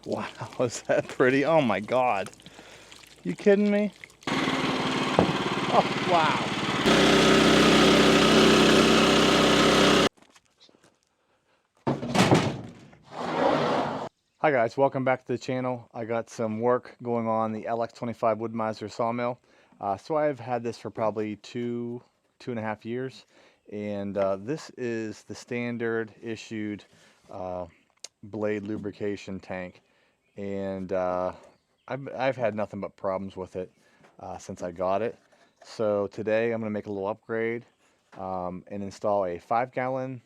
Wow, is that pretty? Oh my God. You kidding me? Oh, wow. Hi guys, welcome back to the channel. I got some work going on the LX25 Wood-Mizer Sawmill. So I've had this for probably two and a half years. And this is the standard issued blade lubrication tank. And I've had nothing but problems with it since I got it. So today I'm going to make a little upgrade and install a 5-gallon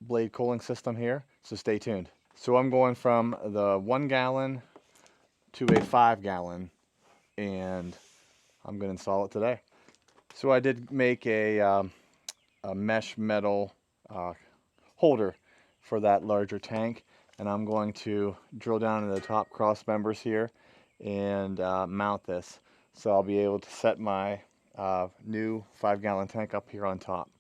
blade cooling system here. So stay tuned. So I'm going from the 1 gallon to a 5-gallon, and I'm going to install it today. So I did make a mesh metal holder for that larger tank, and I'm going to drill down into the top cross members here and mount this. So I'll be able to set my new 5-gallon tank up here on top.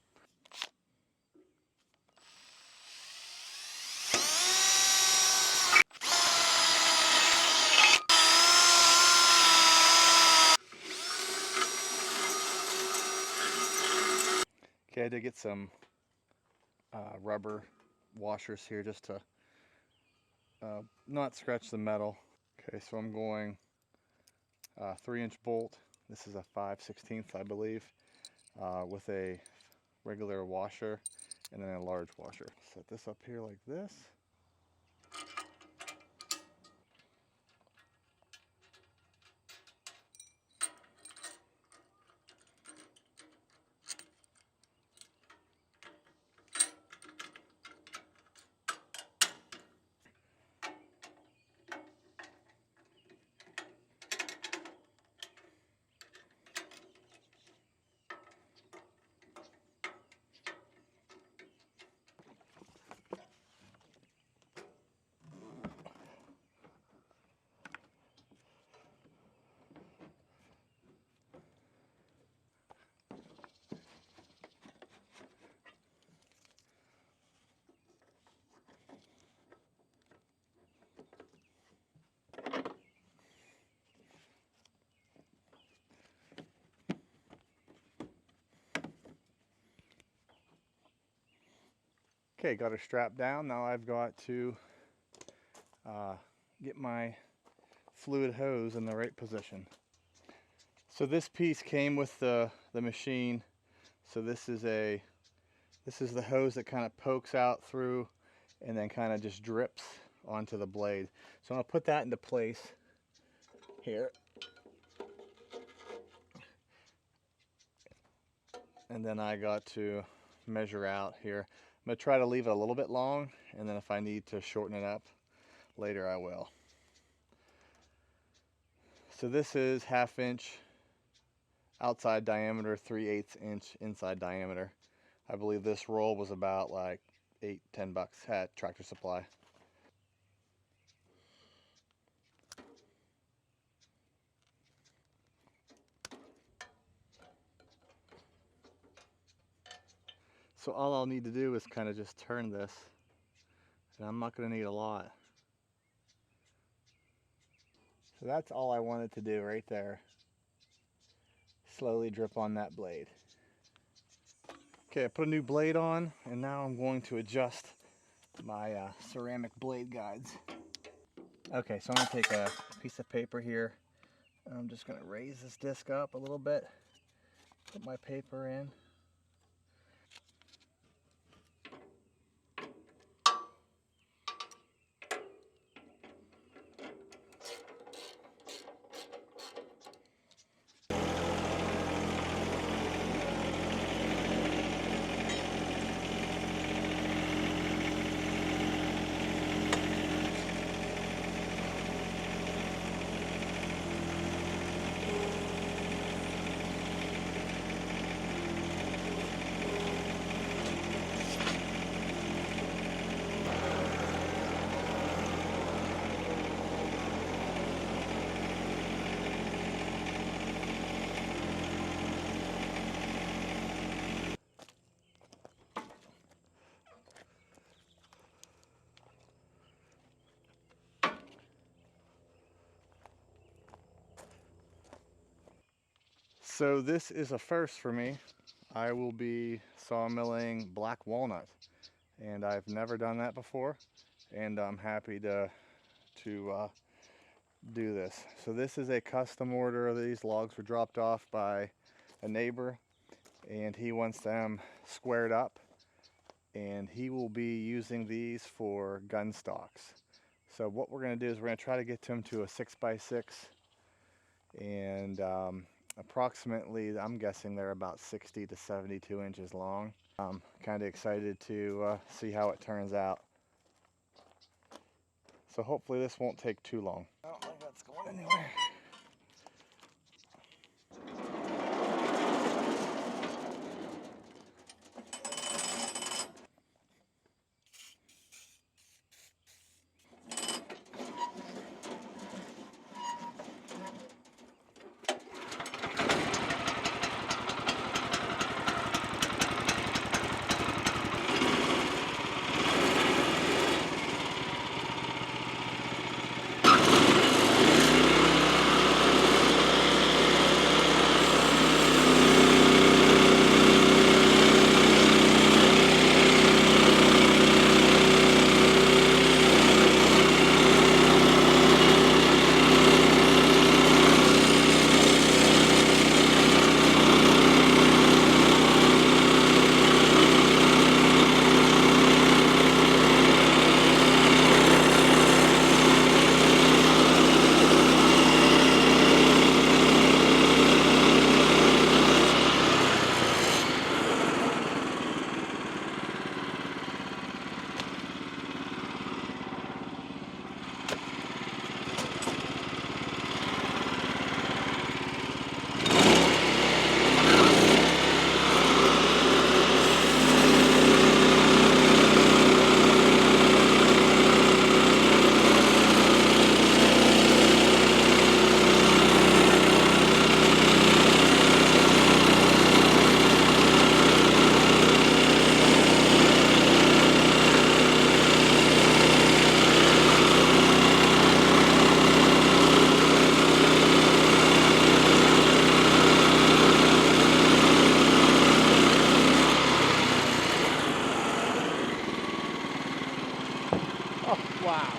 Okay, I did get some rubber washers here just to not scratch the metal. Okay, so I'm going 3-inch bolt. This is a 5/16, I believe, with a regular washer and then a large washer. Set this up here like this. Okay, got her strapped down. Now I've got to get my fluid hose in the right position. So this piece came with the machine. So this is the hose that kind of pokes out through and then kind of just drips onto the blade. So I'm gonna put that into place here. And then I got to measure out here. I'm gonna try to leave it a little bit long, and then if I need to shorten it up later, I will. So this is 1/2 inch outside diameter, 3/8 inch inside diameter. I believe this roll was about like $8-10 at Tractor Supply. So all I'll need to do is kind of just turn this, and I'm not going to need a lot. So that's all I wanted to do right there. Slowly drip on that blade. Okay, I put a new blade on, and now I'm going to adjust my ceramic blade guides. Okay, so I'm going to take a piece of paper here. I'm just going to raise this disc up a little bit, put my paper in. So this is a first for me. I will be sawmilling black walnut, and I've never done that before, and I'm happy to do this. So this is a custom order. These logs were dropped off by a neighbor, and he wants them squared up, and he will be using these for gun stocks. So what we're going to do is we're going to try to get them to a 6x6, and approximately, I'm guessing they're about 60 to 72 inches long. I'm kind of excited to see how it turns out. So hopefully this won't take too long. I don't think that's going anywhere. Oh, wow.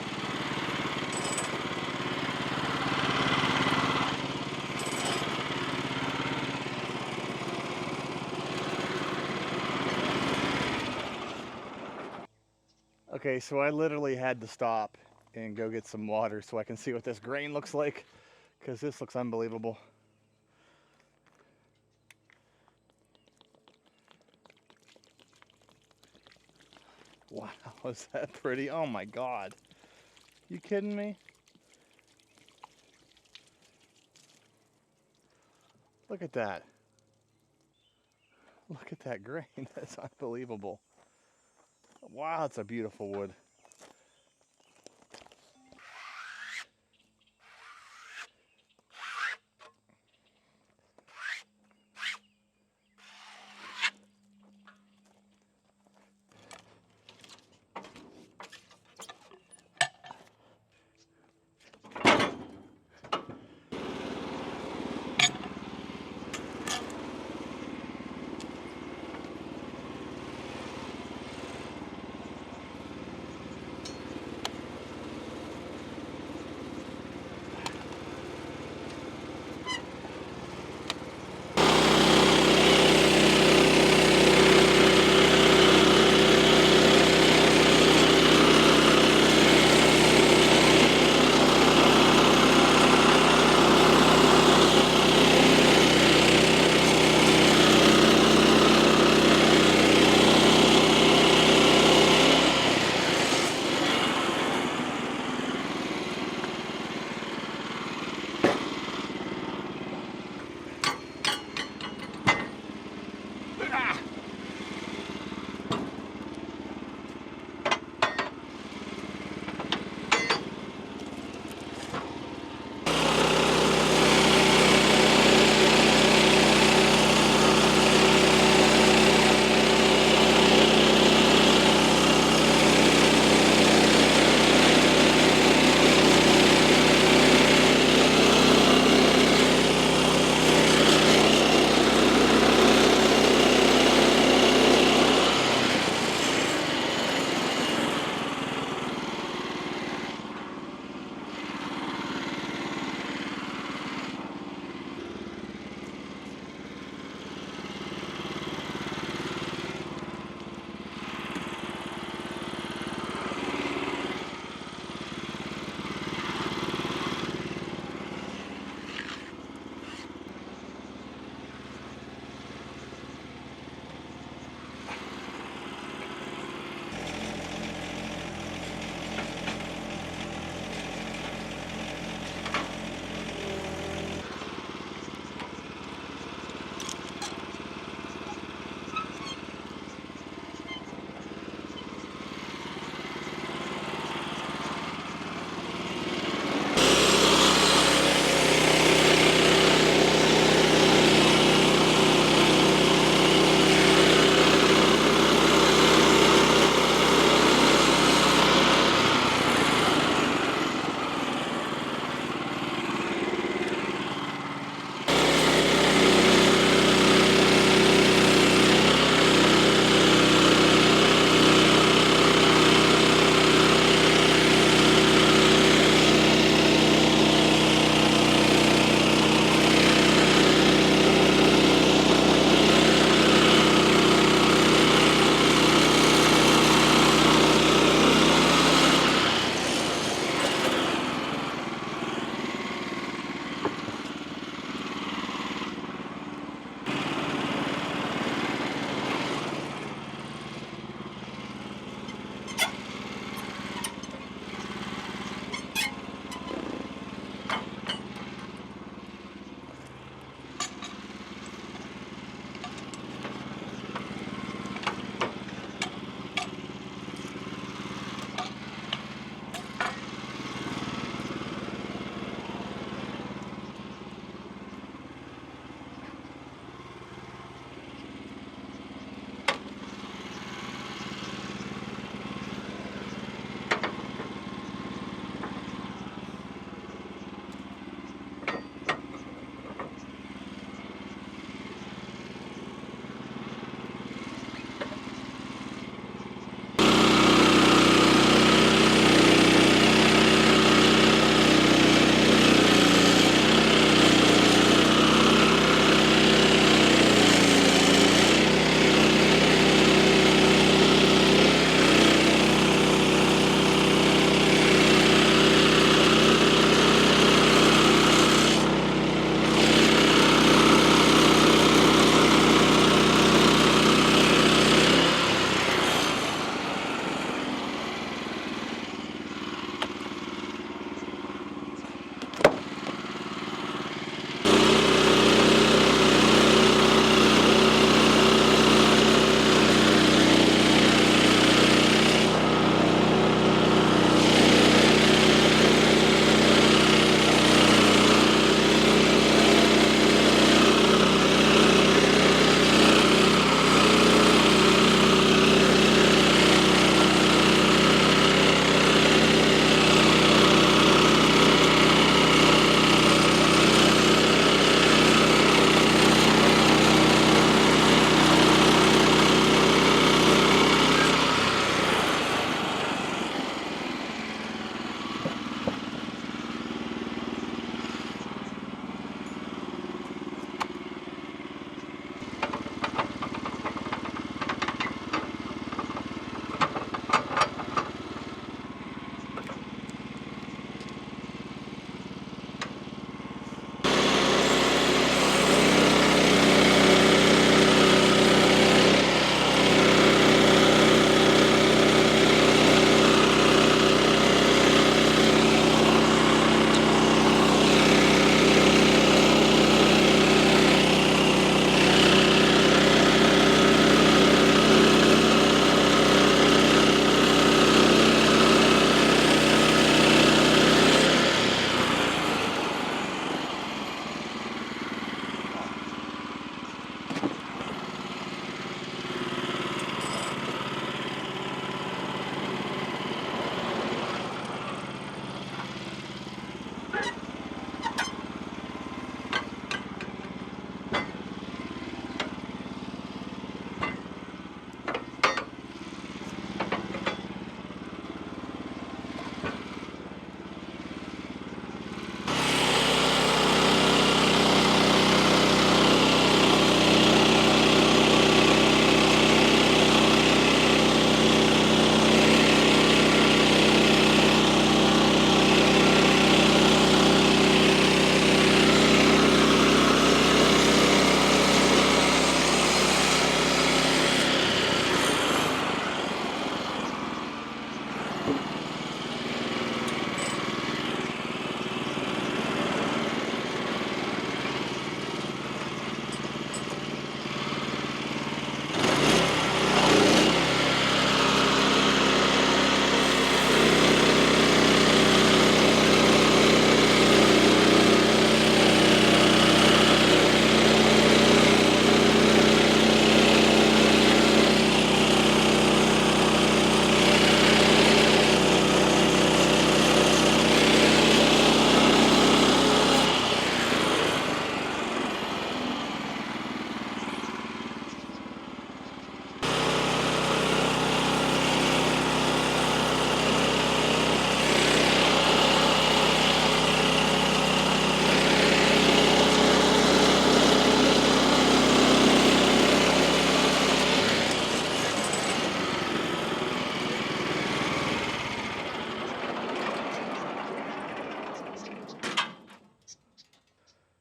Okay, so I literally had to stop and go get some water so I can see what this grain looks like, because this looks unbelievable. Wow, is that pretty? Oh my God. You kidding me? Look at that. Look at that grain. That's unbelievable. Wow, it's a beautiful wood.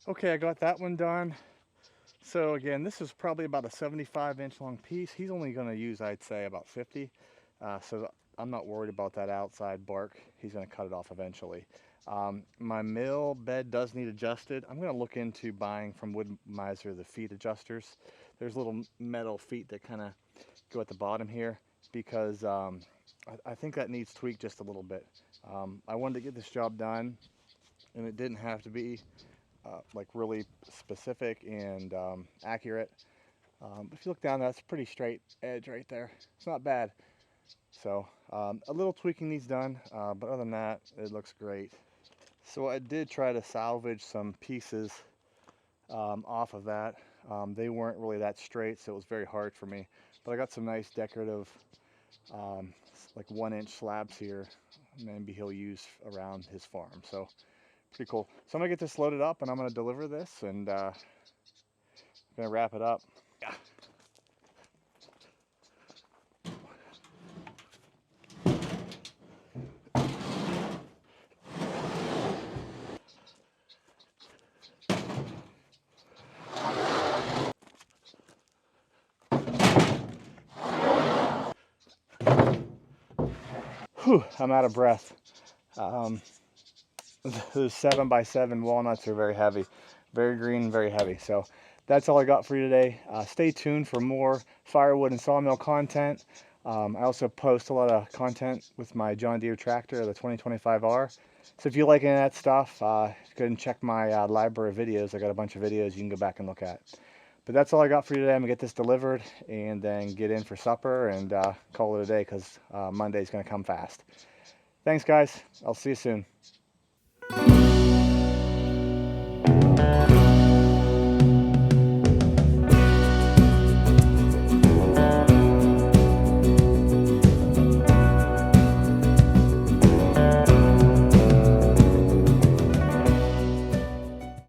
Okay, I got that one done. So again, this is probably about a 75-inch long piece. He's only going to use, I'd say, about 50. So I'm not worried about that outside bark. He's going to cut it off eventually. My mill bed does need adjusted. I'm going to look into buying from Wood-Mizer the feet adjusters. There's little metal feet that kind of go at the bottom here because I think that needs tweaked just a little bit. I wanted to get this job done, and it didn't have to be like really specific and accurate. If you look down, that's a pretty straight edge right there. It's not bad. So a little tweaking needs done, but other than that, it looks great. So I did try to salvage some pieces off of that. They weren't really that straight, so it was very hard for me. But I got some nice decorative, like 1-inch slabs here. Maybe he'll use around his farm. So pretty cool. So I'm gonna get this loaded up, and I'm gonna deliver this, and I'm gonna wrap it up. Yeah. Whew, I'm out of breath. Those 7x7 walnuts are very heavy, very green, very heavy. So that's all I got for you today. Stay tuned for more firewood and sawmill content. I also post a lot of content with my John Deere tractor, the 2025R. So if you like any of that stuff, go ahead and check my library of videos. I got a bunch of videos you can go back and look at. But that's all I got for you today. I'm gonna get this delivered and then get in for supper and call it a day because Monday's gonna come fast. Thanks guys, I'll see you soon.